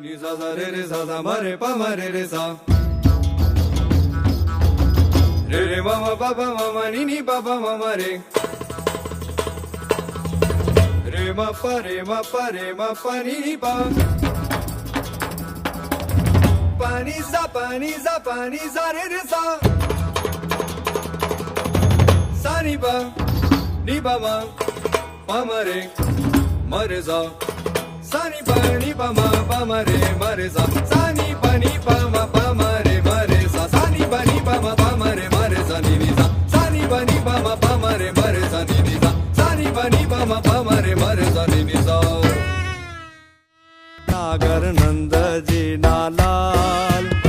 ni sa sa re sa ma re pa ma re sa re ma ma pa ma ni pa ma re re ma pa ni pa pa ni sa re sa sa ni pa ma re sa sa ni pa ma re sa sa ni pa ma re sa sa ni pa ma re sa ni sa sa ni pa ma re sa ni sa sa ni pa ma re sa ni sa नागर नंद जी ना लाल